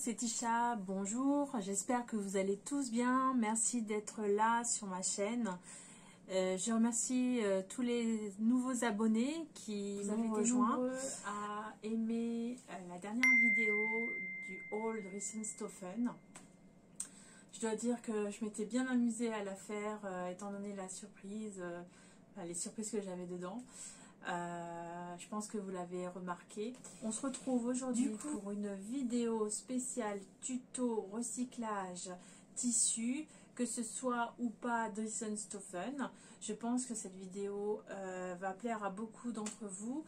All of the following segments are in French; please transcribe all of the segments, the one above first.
c'est Tisha, bonjour, j'espère que vous allez tous bien, merci d'être là sur ma chaîne. Je remercie tous les nouveaux abonnés qui m'ont rejoint à aimer la dernière vidéo du haul de Richthofen. Je dois dire que je m'étais bien amusée à la faire étant donné la surprise, les surprises que j'avais dedans. Je pense que vous l'avez remarqué. On se retrouve aujourd'hui pour une vidéo spéciale tuto recyclage tissu, que ce soit ou pas Richthofen. Je pense que cette vidéo va plaire à beaucoup d'entre vous.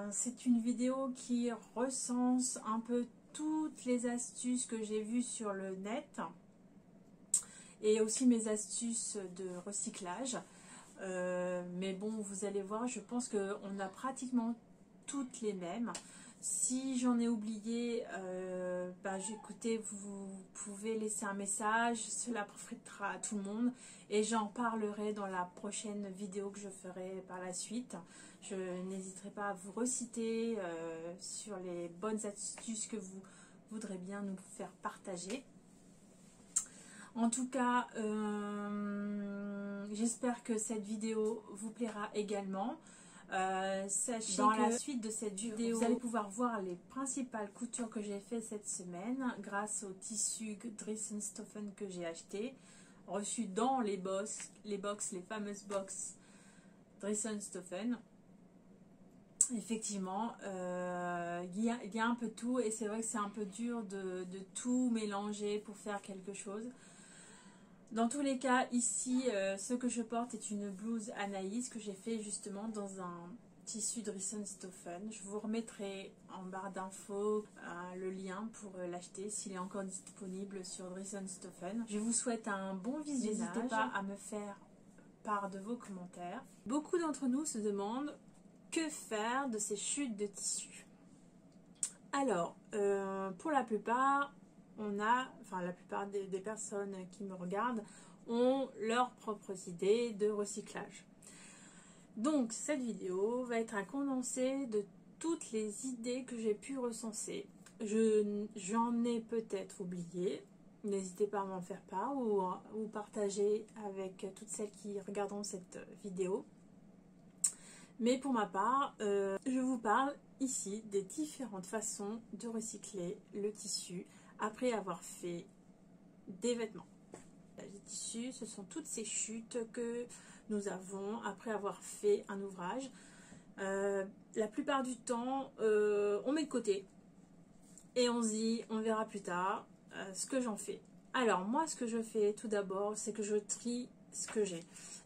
C'est une vidéo qui recense un peu toutes les astuces que j'ai vues sur le net et aussi mes astuces de recyclage. Mais bon, vous allez voir, je pense qu'on a pratiquement toutes les mêmes. Si j'en ai oublié, écoutez, vous pouvez laisser un message, cela profitera à tout le monde et j'en parlerai dans la prochaine vidéo que je ferai par la suite. Je n'hésiterai pas à vous reciter sur les bonnes astuces que vous voudrez bien nous faire partager. En tout cas, j'espère que cette vidéo vous plaira également. Sachez dans la suite de cette vidéo, vous allez pouvoir voir les principales coutures que j'ai fait cette semaine grâce au tissu Richthofen que j'ai acheté, reçu dans les fameuses box Richthofen. Effectivement, il y a un peu tout et c'est vrai que c'est un peu dur de tout mélanger pour faire quelque chose. Dans tous les cas, ici, ce que je porte est une blouse Anaïs que j'ai fait justement dans un tissu de Richthofen. Je vous remettrai en barre d'infos le lien pour l'acheter s'il est encore disponible sur Richthofen. Je vous souhaite un bon visionnage. N'hésitez pas à me faire part de vos commentaires. Beaucoup d'entre nous se demandent que faire de ces chutes de tissu. Alors, pour la plupart, la plupart des personnes qui me regardent ont leurs propres idées de recyclage. Donc cette vidéo va être un condensé de toutes les idées que j'ai pu recenser. J'en ai peut-être oublié, n'hésitez pas à m'en faire part ou partager avec toutes celles qui regarderont cette vidéo. Mais pour ma part, je vous parle ici des différentes façons de recycler le tissu après avoir fait des vêtements. Les tissus, ce sont toutes ces chutes que nous avons après avoir fait un ouvrage. La plupart du temps, on met de côté et on se dit, on verra plus tard ce que j'en fais. Alors moi, ce que je fais tout d'abord, c'est que je trie ce que j'ai.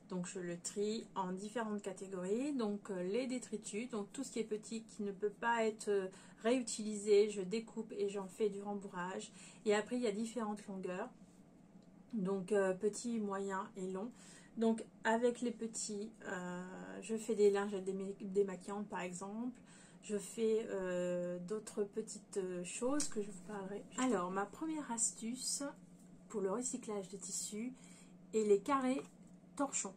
Donc je le trie en différentes catégories, donc les détritus, donc tout ce qui est petit qui ne peut pas être réutilisé, je découpe et j'en fais du rembourrage. Et après il y a différentes longueurs, donc petit, moyen et long. Donc avec les petits, je fais des lingettes démaquillantes par exemple, je fais d'autres petites choses que je vous parlerai. Alors ma première astuce pour le recyclage de tissu est les carrés torchons.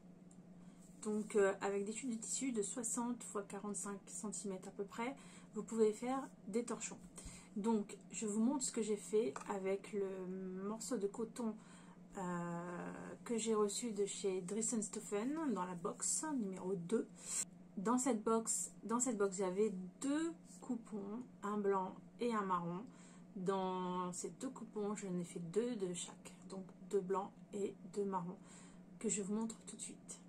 Donc avec des chutes de tissu de 60 x 45 cm à peu près, vous pouvez faire des torchons. Donc je vous montre ce que j'ai fait avec le morceau de coton que j'ai reçu de chez Richthofen dans la box numéro 2. Dans cette box j'avais deux coupons, un blanc et un marron. Dans ces deux coupons, je n'ai fait deux de chaque, donc deux blancs et deux marrons, que je vous montre tout de suite.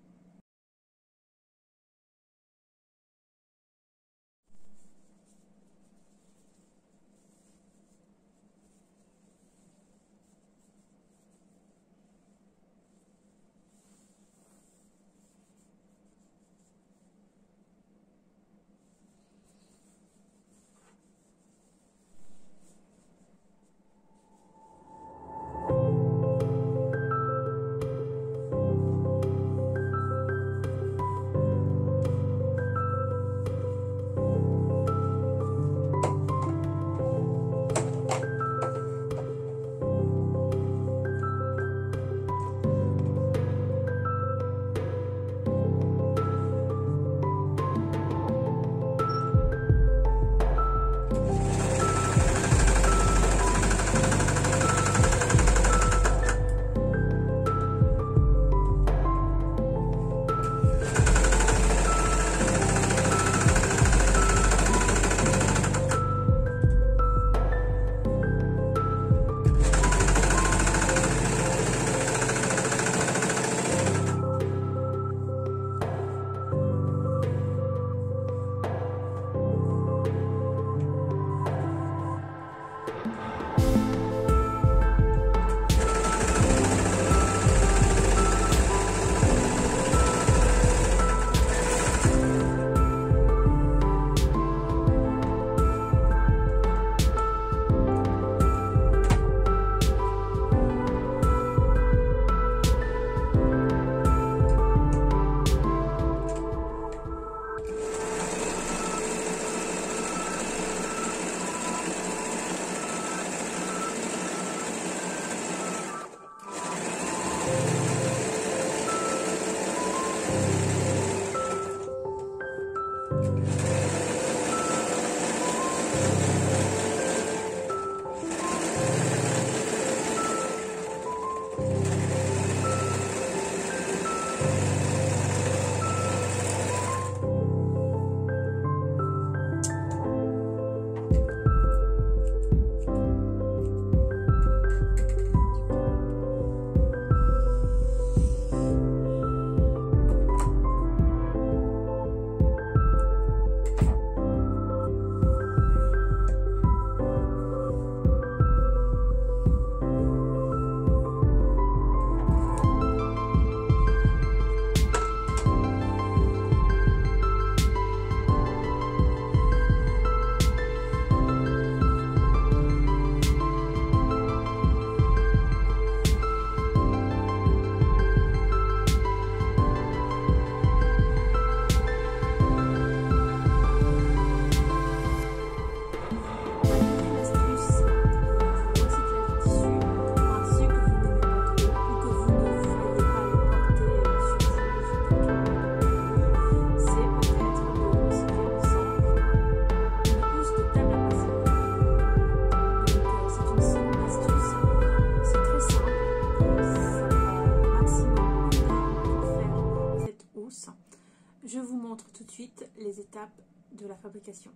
Je vous montre tout de suite les étapes de la fabrication.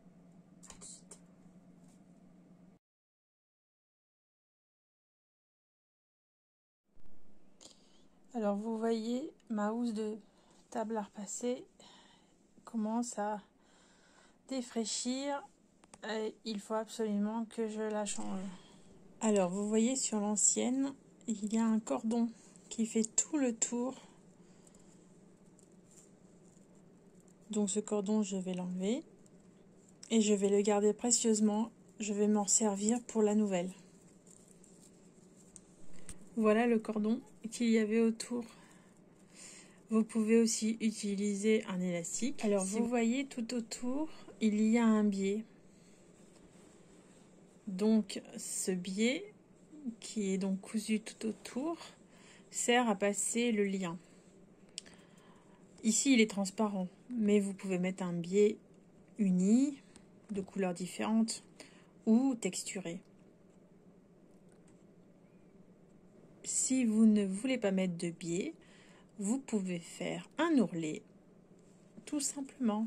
À tout de suite. Alors vous voyez, ma housse de table à repasser commence à défraîchir et il faut absolument que je la change. Alors vous voyez, sur l'ancienne, il y a un cordon qui fait tout le tour. Donc ce cordon, je vais l'enlever et je vais le garder précieusement. Je vais m'en servir pour la nouvelle. Voilà le cordon qu'il y avait autour. Vous pouvez aussi utiliser un élastique. Alors vous voyez, tout autour, il y a un biais. Donc ce biais, qui est donc cousu tout autour, sert à passer le lien. Ici, il est transparent, mais vous pouvez mettre un biais uni, de couleurs différentes, ou texturé. Si vous ne voulez pas mettre de biais, vous pouvez faire un ourlet, tout simplement.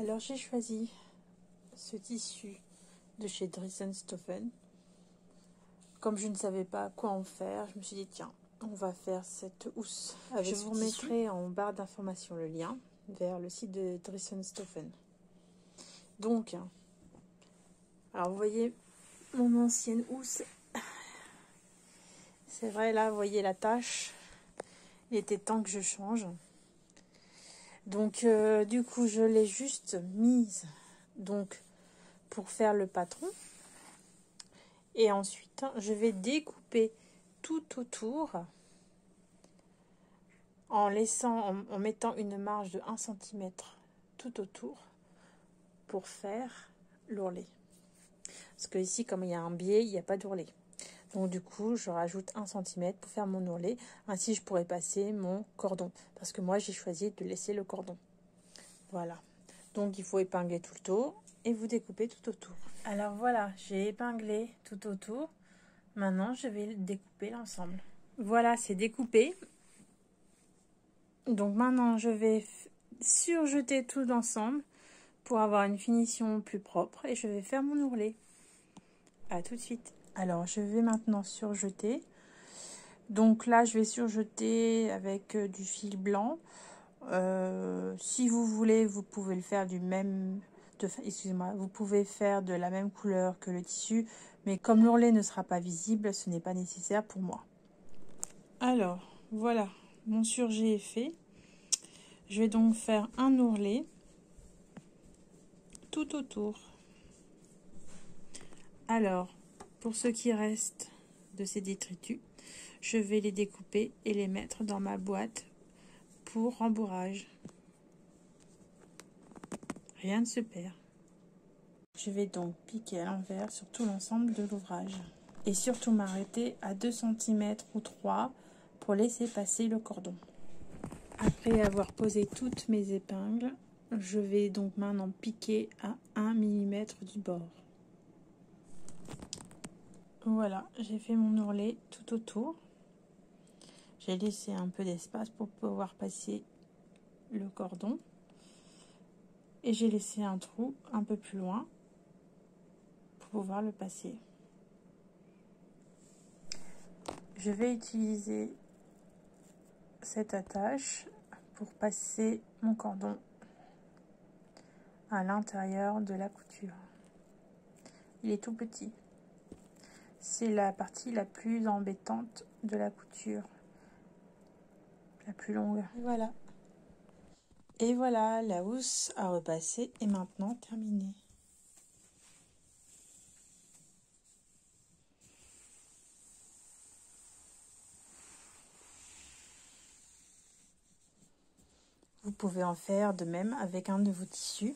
Alors j'ai choisi ce tissu de chez Dressenstoffen. Comme je ne savais pas quoi en faire, je me suis dit tiens, on va faire cette housse avec. Je vous remettrai en barre d'information le lien vers le site de Dressenstoffen. Donc, alors vous voyez mon ancienne housse. C'est vrai, là, vous voyez la tache. Il était temps que je change. Donc, du coup, je l'ai juste mise donc pour faire le patron. Et ensuite, je vais découper tout autour en mettant une marge de 1 cm tout autour pour faire l'ourlet. Parce que ici, comme il y a un biais, il n'y a pas d'ourlet. Donc du coup, je rajoute 1 cm pour faire mon ourlet. Ainsi, je pourrais passer mon cordon. Parce que moi, j'ai choisi de laisser le cordon. Voilà. Donc, il faut épingler tout le tour et vous découpez tout autour. Alors voilà, j'ai épinglé tout autour. Maintenant, je vais découper l'ensemble. Voilà, c'est découpé. Donc maintenant, je vais surjeter tout ensemble pour avoir une finition plus propre. Et je vais faire mon ourlet. À tout de suite. Alors, je vais maintenant surjeter. Donc là, je vais surjeter avec du fil blanc. Si vous voulez, vous pouvez le faire excusez-moi, vous pouvez faire de la même couleur que le tissu. Mais comme l'ourlet ne sera pas visible, ce n'est pas nécessaire pour moi. Alors, voilà, mon surjet est fait. Je vais donc faire un ourlet tout autour. Alors, pour ce qui reste de ces détritus, je vais les découper et les mettre dans ma boîte pour rembourrage. Rien ne se perd. Je vais donc piquer à l'envers sur tout l'ensemble de l'ouvrage. Et surtout m'arrêter à 2 cm ou 3 pour laisser passer le cordon. Après avoir posé toutes mes épingles, Je vais donc maintenant piquer à 1 mm du bord. Voilà, j'ai fait mon ourlet tout autour. J'ai laissé un peu d'espace pour pouvoir passer le cordon. Et j'ai laissé un trou un peu plus loin pour pouvoir le passer. Je vais utiliser cette attache pour passer mon cordon à l'intérieur de la couture. Il est tout petit. C'est la partie la plus embêtante de la couture, la plus longue. Voilà. Et voilà, la housse à repasser est maintenant terminée. Vous pouvez en faire de même avec un de vos tissus.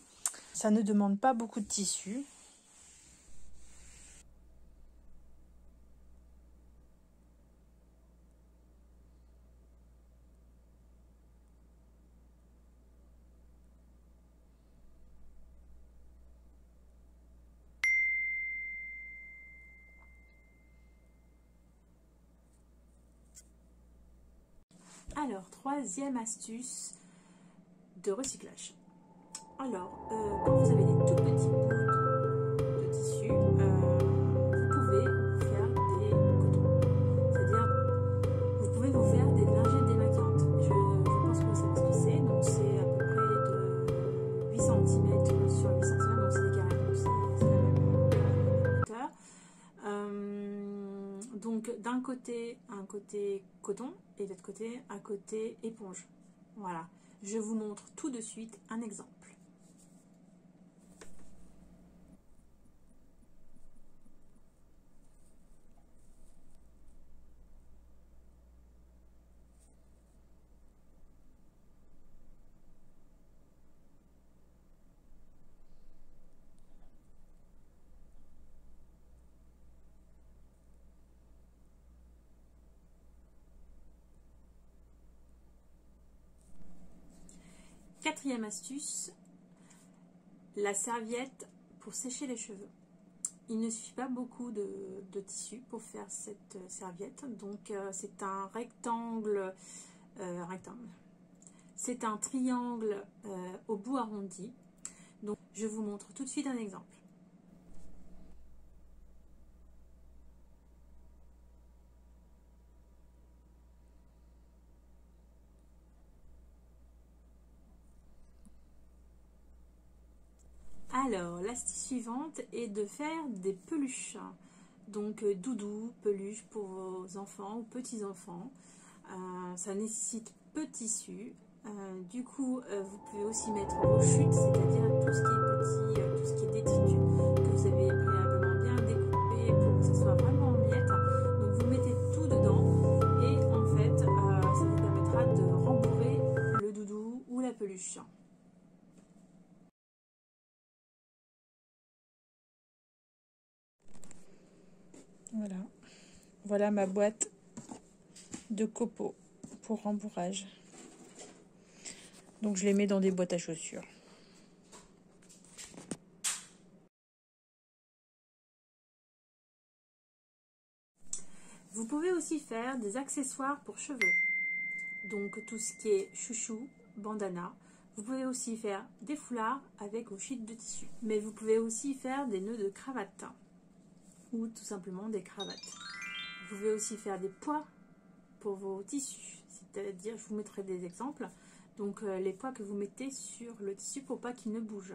Ça ne demande pas beaucoup de tissu. Alors, troisième astuce de recyclage. Alors, quand vous avez des tout petits bouts de tissu, vous pouvez faire des cotons. C'est-à-dire, vous pouvez vous faire des lingettes démaquillantes. Je pense que vous savez ce que c'est. Donc, c'est à peu près de 8 cm sur 8 cm. Donc, c'est des carrés. Donc, c'est la même hauteur. Donc, d'un côté, un côté coton et de l'autre côté, un côté éponge. Voilà. Je vous montre tout de suite un exemple. Quatrième astuce, la serviette pour sécher les cheveux. Il ne suffit pas beaucoup de tissu pour faire cette serviette. Donc c'est un rectangle, c'est un triangle au bout arrondi. Donc je vous montre tout de suite un exemple. Alors, l'astuce suivante est de faire des peluches. Donc, doudou, peluche pour vos enfants ou petits-enfants. Ça nécessite peu de tissu. Du coup, vous pouvez aussi mettre vos chutes, c'est-à-dire tout ce qui est petit, tout ce qui est détritus, que vous avez préalablement bien découpé pour que ce soit vraiment en miettes. Donc, vous mettez tout dedans et en fait, ça vous permettra de rembourrer le doudou ou la peluche. Voilà, voilà ma boîte de copeaux pour rembourrage. Donc je les mets dans des boîtes à chaussures. Vous pouvez aussi faire des accessoires pour cheveux. Donc tout ce qui est chouchou, bandana. Vous pouvez aussi faire des foulards avec vos chutes de tissu. Mais vous pouvez aussi faire des nœuds de cravate ou tout simplement des cravates. Vous pouvez aussi faire des pois pour vos tissus. C'est-à-dire, je vous mettrai des exemples. Donc les pois que vous mettez sur le tissu pour pas qu'il ne bouge.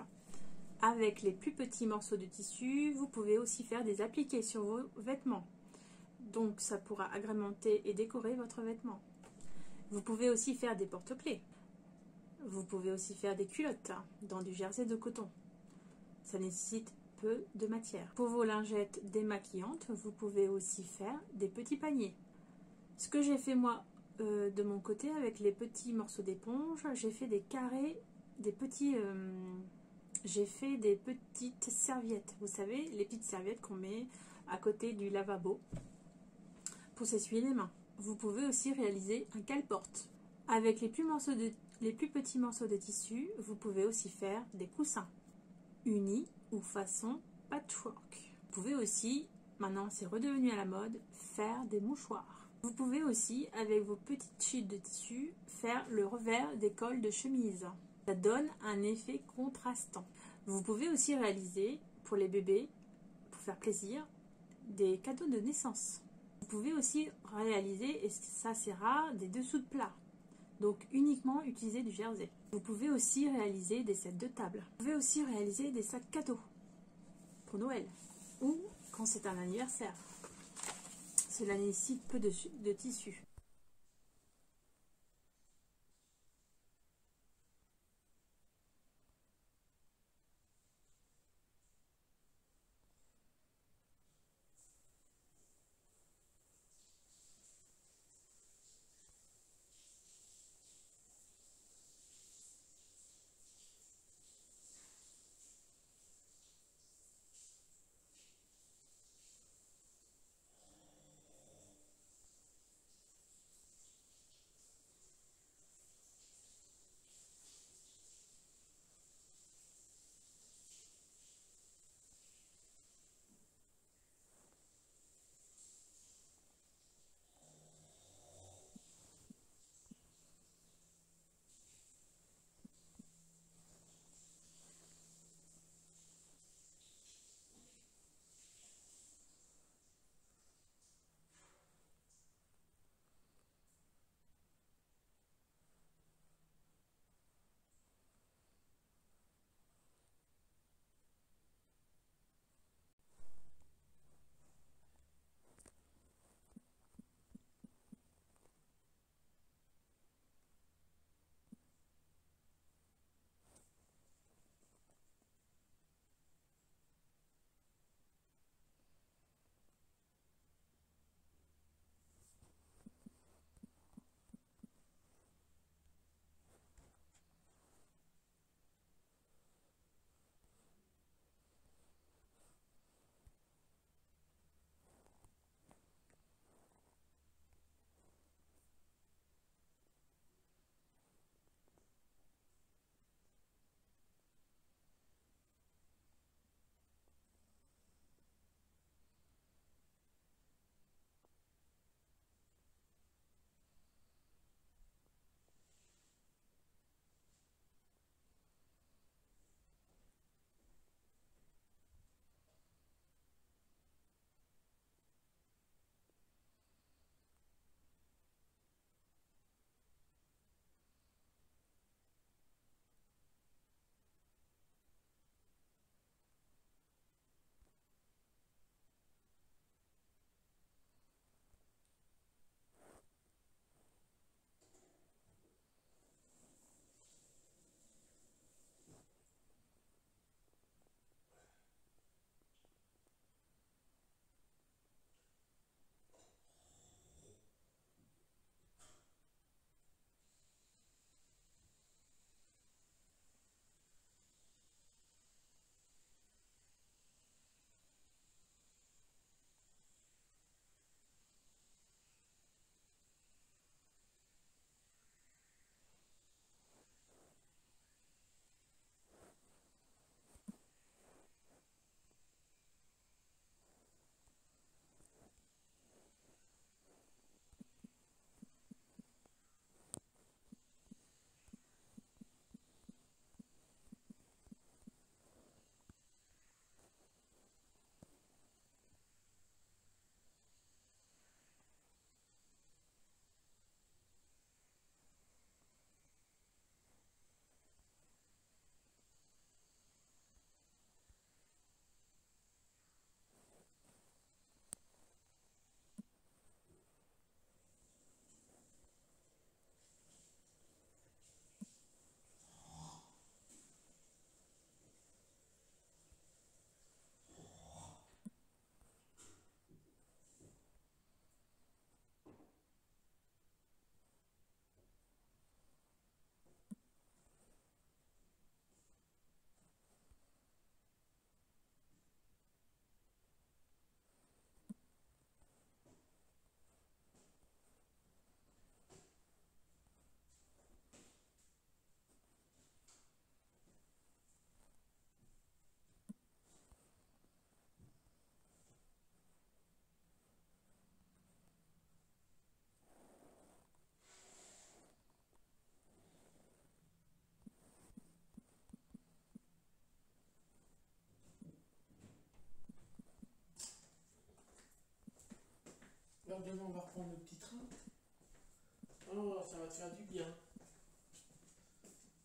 Avec les plus petits morceaux de tissu, vous pouvez aussi faire des appliqués sur vos vêtements. Donc ça pourra agrémenter et décorer votre vêtement. Vous pouvez aussi faire des porte-clés. Vous pouvez aussi faire des culottes dans du jersey de coton. Ça nécessite peu de matière. Pour vos lingettes démaquillantes, vous pouvez aussi faire des petits paniers. Ce que j'ai fait moi de mon côté avec les petits morceaux d'éponge, j'ai fait des carrés, j'ai fait des petites serviettes. Vous savez, les petites serviettes qu'on met à côté du lavabo pour s'essuyer les mains. Vous pouvez aussi réaliser un cale-porte. Avec les petits morceaux les plus petits morceaux de tissu, vous pouvez aussi faire des coussins unis ou façon patchwork. Vous pouvez aussi, maintenant c'est redevenu à la mode, faire des mouchoirs. Vous pouvez aussi, avec vos petites sheets de tissu, faire le revers des cols de chemise. Ça donne un effet contrastant. Vous pouvez aussi réaliser, pour les bébés, pour faire plaisir, des cadeaux de naissance. Vous pouvez aussi réaliser, et ça c'est rare, des dessous de plat. Donc uniquement utiliser du jersey. Vous pouvez aussi réaliser des sets de table. Vous pouvez aussi réaliser des sacs cadeaux pour Noël ou quand c'est un anniversaire. Cela nécessite peu de tissu. demain on va reprendre le petit train. Oh, ça va te faire du bien.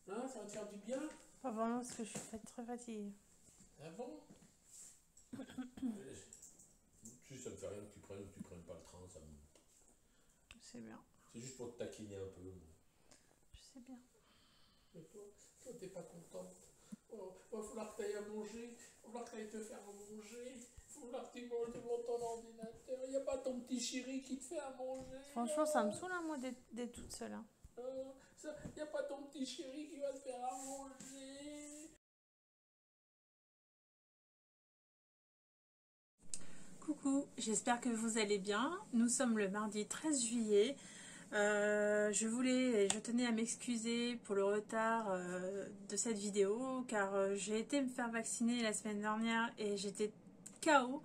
Hein, ça va te faire du bien? Pas vraiment parce que je suis très fatiguée. Ah bon? Si ça me fait rien que tu prennes ou que tu prennes pas le train, ça me... C'est bien. C'est juste pour te taquiner un peu. Je sais bien. Mais toi t'es pas contente. Oh, il va falloir que tu ailles à manger. Il va falloir que tu ailles te faire à manger. Il va falloir que tu manges devant ton ordinateur. Il n'y a pas ton petit chéri qui te fait à manger. Franchement, ça me saoule, hein, moi, d'être toute seule. Hein. Il n'y a pas ton petit chéri qui va te faire à manger. Coucou, j'espère que vous allez bien. Nous sommes le mardi 13 juillet. Je tenais à m'excuser pour le retard de cette vidéo car j'ai été me faire vacciner la semaine dernière et j'étais KO.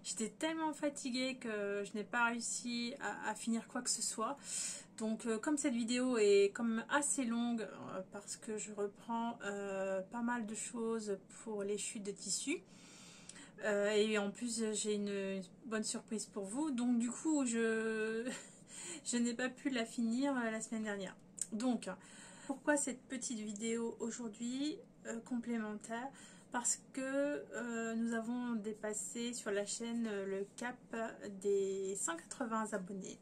J'étais tellement fatiguée que je n'ai pas réussi à finir quoi que ce soit. Donc comme cette vidéo est comme assez longue parce que je reprends pas mal de choses pour les chutes de tissu. Et en plus j'ai une bonne surprise pour vous, donc du coup je n'ai pas pu la finir la semaine dernière. Donc pourquoi cette petite vidéo aujourd'hui complémentaire? Parce que nous avons dépassé sur la chaîne le cap des 180 abonnés.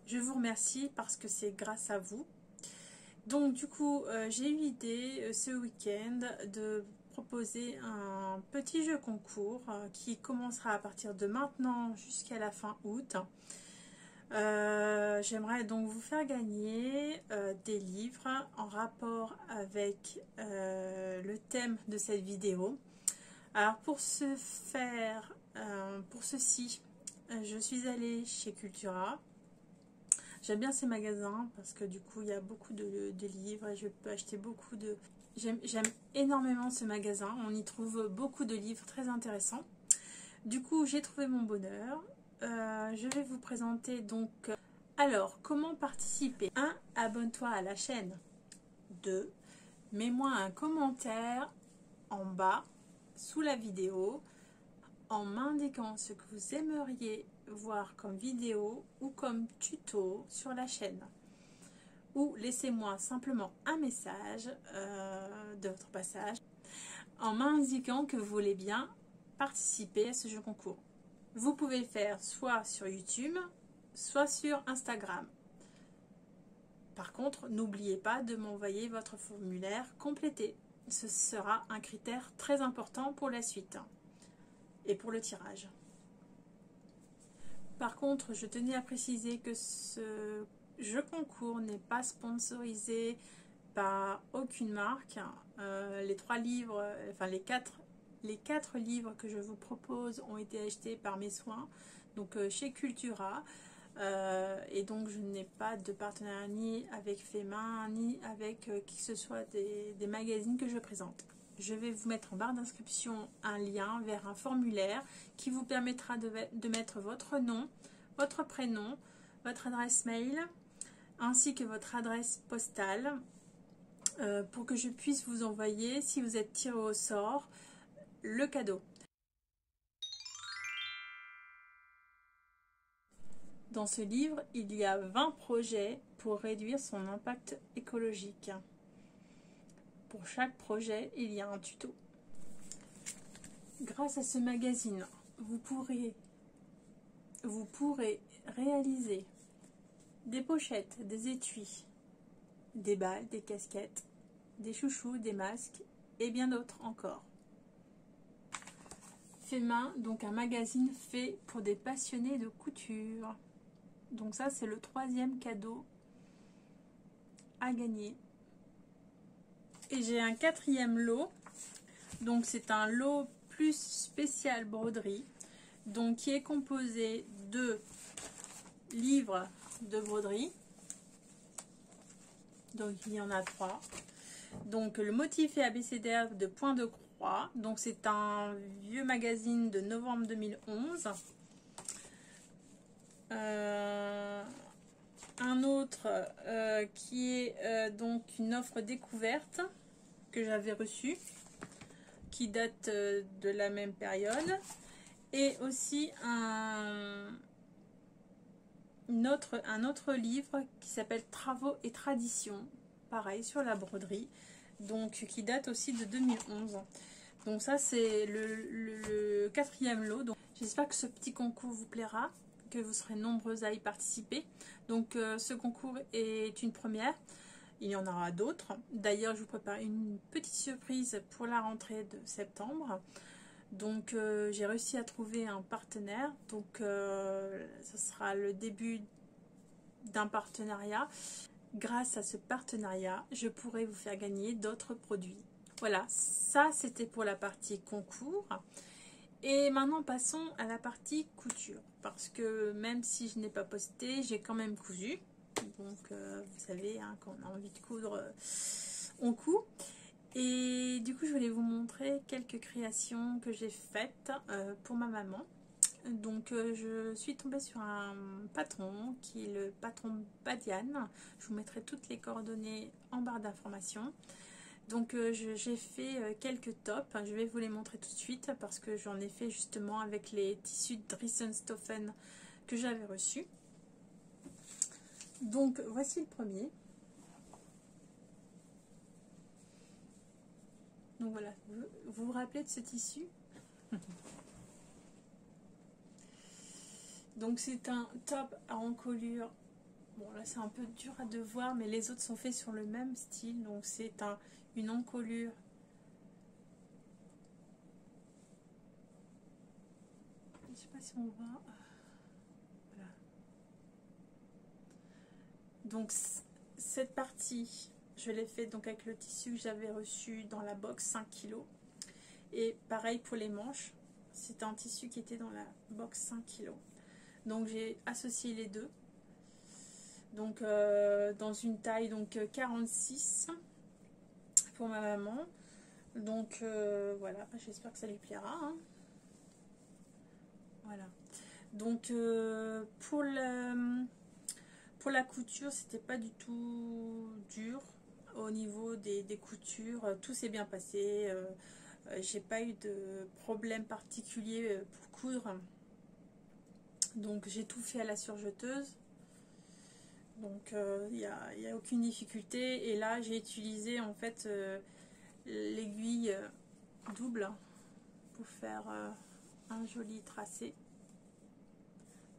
Je vous remercie parce que c'est grâce à vous. Donc du coup j'ai eu l'idée ce week-end de proposer un petit jeu concours qui commencera à partir de maintenant jusqu'à la fin août. J'aimerais donc vous faire gagner des livres en rapport avec le thème de cette vidéo. Alors pour ce faire, pour ceci, je suis allée chez Cultura. J'aime bien ces magasins parce que du coup il y a beaucoup de livres et je peux acheter beaucoup de... J'aime énormément ce magasin, on y trouve beaucoup de livres très intéressants. Du coup j'ai trouvé mon bonheur. Je vais vous présenter donc... Alors, comment participer? 1. Abonne-toi à la chaîne. 2. Mets-moi un commentaire en bas sous la vidéo en m'indiquant ce que vous aimeriez voir comme vidéo ou comme tuto sur la chaîne. Ou laissez-moi simplement un message de votre passage en m'indiquant que vous voulez bien participer à ce jeu concours. Vous pouvez le faire soit sur YouTube, soit sur Instagram. Par contre, n'oubliez pas de m'envoyer votre formulaire complété. Ce sera un critère très important pour la suite et pour le tirage. Par contre, je tenais à préciser que ce jeu concours n'est pas sponsorisé par aucune marque. Les 3 livres, enfin les 4 livres que je vous propose ont été achetés par mes soins, donc chez Cultura. Et donc je n'ai pas de partenariat ni avec Femain ni avec qui que ce soit des magazines que je présente. Je vais vous mettre en barre d'inscription un lien vers un formulaire qui vous permettra de mettre votre nom, votre prénom, votre adresse mail ainsi que votre adresse postale pour que je puisse vous envoyer, si vous êtes tiré au sort, le cadeau. Dans ce livre, il y a 20 projets pour réduire son impact écologique. Pour chaque projet, il y a un tuto. Grâce à ce magazine, vous pourrez réaliser des pochettes, des étuis, des balles, des casquettes, des chouchous, des masques et bien d'autres encore. Femain, donc un magazine fait pour des passionnés de couture. Donc ça, c'est le 3e cadeau à gagner. Et j'ai un 4e lot. Donc c'est un lot plus spécial broderie. Donc qui est composé de livres de broderie. Donc il y en a 3. Donc le motif est abécédaire de point de croix. Donc c'est un vieux magazine de novembre 2011. Un autre qui est donc une offre découverte que j'avais reçue, qui date de la même période, et aussi un un autre livre qui s'appelle Travaux et Traditions, pareil sur la broderie, donc qui date aussi de 2011. Donc ça c'est le quatrième lot. Donc j'espère que ce petit concours vous plaira, que vous serez nombreuses à y participer. Donc ce concours est une première, il y en aura d'autres. D'ailleurs je vous prépare une petite surprise pour la rentrée de septembre. Donc j'ai réussi à trouver un partenaire, donc ce sera le début d'un partenariat. Grâce à ce partenariat, je pourrai vous faire gagner d'autres produits. Voilà, ça c'était pour la partie concours. Et maintenant passons à la partie couture, parce que même si je n'ai pas posté, j'ai quand même cousu. Donc vous savez, hein, quand on a envie de coudre, on coud. Et du coup je voulais vous montrer quelques créations que j'ai faites pour ma maman. Donc je suis tombée sur un patron qui est le patron Badiane. Je vous mettrai toutes les coordonnées en barre d'informations. Donc j'ai fait quelques tops, je vais vous les montrer tout de suite parce que j'en ai fait justement avec les tissus de Dressenstoffen que j'avais reçus. Donc voici le premier. Donc voilà, vous vous rappelez de ce tissu? Donc c'est un top à encolure. Bon là c'est un peu dur à de voir, mais les autres sont faits sur le même style. Donc c'est une encolure. Je sais pas si on voit. Voilà. Donc cette partie, je l'ai fait donc avec le tissu que j'avais reçu dans la box 5 kg. Et pareil pour les manches, c'est un tissu qui était dans la box 5 kg. Donc j'ai associé les deux. Donc dans une taille donc 46 pour ma maman. Donc voilà, j'espère que ça lui plaira. Hein. Voilà. Donc pour la couture, c'était pas du tout dur au niveau des coutures. Tout s'est bien passé. J'ai pas eu de problème particulier pour coudre. Donc j'ai tout fait à la surjeteuse. Donc il n'y a aucune difficulté. Et là j'ai utilisé en fait l'aiguille double pour faire un joli tracé.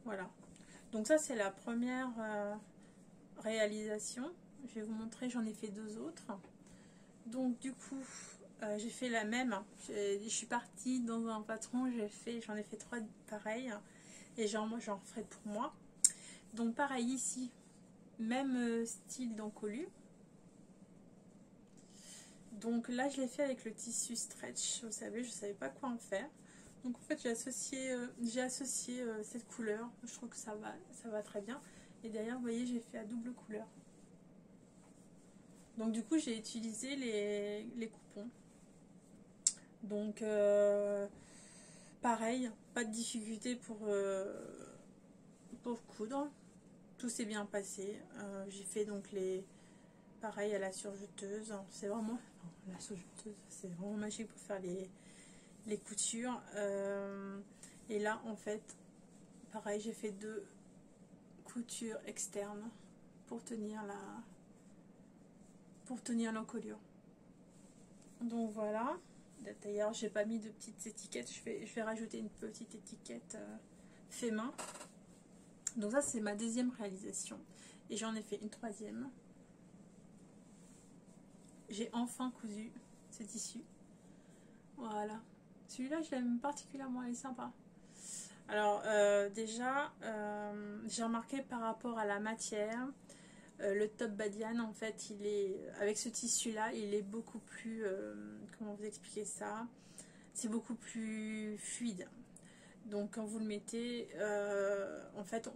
Voilà. Donc ça c'est la première réalisation. Je vais vous montrer, j'en ai fait deux autres. Donc du coup j'ai fait la même. Je suis partie dans un patron, j'en ai fait trois pareils. Et j'en ferai pour moi. Donc pareil ici, même style d'encolure. Donc là je l'ai fait avec le tissu stretch, vous savez, je ne savais pas quoi en faire. Donc en fait j'ai associé cette couleur, je trouve que ça va très bien. Et derrière vous voyez j'ai fait à double couleur. Donc du coup j'ai utilisé les coupons. Donc pareil, pas de difficulté pour coudre. Tout s'est bien passé. J'ai fait donc pareil à la surjeteuse. C'est vraiment la surjeteuse, c'est vraiment magique pour faire les coutures. Et là en fait, pareil, j'ai fait deux coutures externes pour tenir l'encolure. Donc voilà. D'ailleurs, j'ai pas mis de petites étiquettes. Je vais rajouter une petite étiquette fait main. Donc ça c'est ma deuxième réalisation. Et j'en ai fait une troisième. J'ai enfin cousu ce tissu. Voilà. Celui-là je l'aime particulièrement, il est sympa. Alors déjà, j'ai remarqué par rapport à la matière, le top Badiane en fait, avec ce tissu-là, il est beaucoup plus, comment vous expliquer ça? C'est beaucoup plus fluide. Donc quand vous le mettez, en fait,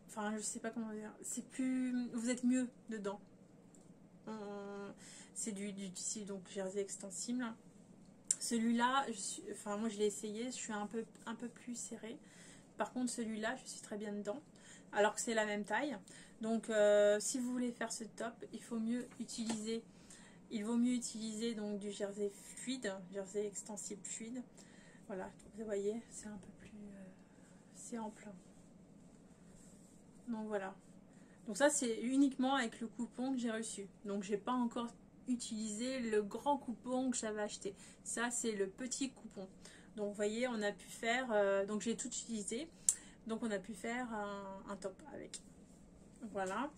enfin je sais pas comment dire, c'est plus, vous êtes mieux dedans. C'est du tissu donc jersey extensible. Celui-là, enfin moi je l'ai essayé, je suis un peu plus serrée. Par contre celui-là, je suis très bien dedans, alors que c'est la même taille. Donc si vous voulez faire ce top, il vaut mieux utiliser donc du jersey fluide, jersey extensible fluide. Voilà, vous voyez, c'est un peu plus, c'est ample. Donc voilà. Donc ça c'est uniquement avec le coupon que j'ai reçu. Donc j'ai pas encore utilisé le grand coupon que j'avais acheté. Ça c'est le petit coupon. Donc vous voyez, on a pu faire, donc j'ai tout utilisé. Donc on a pu faire un top avec. Voilà.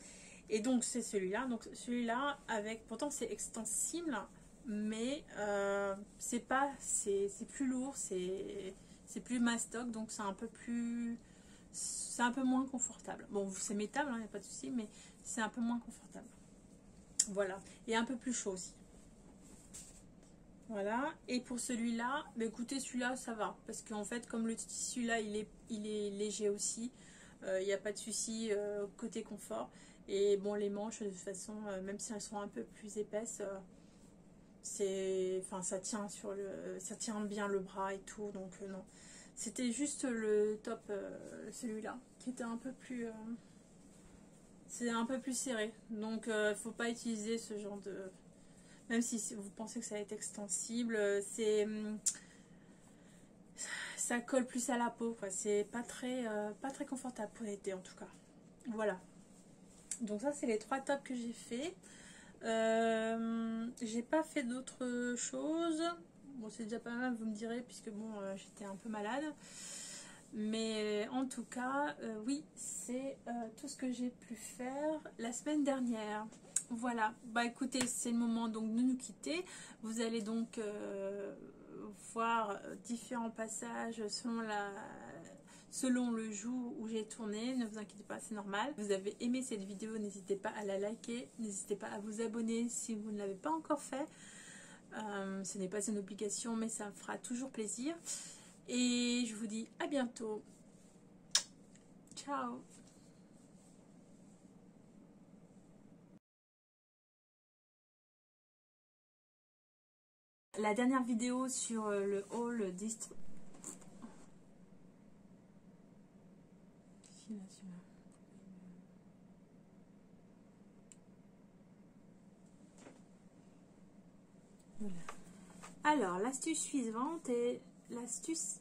Et donc c'est celui-là. Donc celui-là avec, pourtant c'est extensible, mais c'est plus lourd, c'est plus mastoc, donc c'est un peu plus, c'est un peu moins confortable. Bon, c'est métal, il n'y a pas de souci, mais c'est un peu moins confortable. Voilà. Et un peu plus chaud aussi. Voilà. Et pour celui-là, bah écoutez, celui-là ça va, parce qu'en fait comme le tissu là il est léger aussi, il n'y a pas de souci côté confort. Et bon, les manches de toute façon, même si elles sont un peu plus épaisses, enfin ça tient ça tient bien le bras et tout, donc non. C'était juste le top, celui-là, qui était un peu plus, c'est un peu plus serré. Donc faut pas utiliser ce genre de, même si vous pensez que ça va être extensible, ça colle plus à la peau, quoi. C'est pas très confortable pour l'été en tout cas. Voilà. Donc ça c'est les 3 tops que j'ai fait. J'ai pas fait d'autres choses. Bon, c'est déjà pas mal, vous me direz, puisque bon, j'étais un peu malade. Mais en tout cas, oui, c'est tout ce que j'ai pu faire la semaine dernière. Voilà. Bah écoutez, c'est le moment donc de nous quitter. Vous allez donc voir différents passages selon le jour où j'ai tourné. Ne vous inquiétez pas, c'est normal. Vous avez aimé cette vidéo, n'hésitez pas à la liker, n'hésitez pas à vous abonner si vous ne l'avez pas encore fait. Ce n'est pas une obligation, mais ça me fera toujours plaisir. Et je vous dis à bientôt. Ciao. La dernière vidéo sur le haul district. Voilà. Alors, l'astuce suivante est l'astuce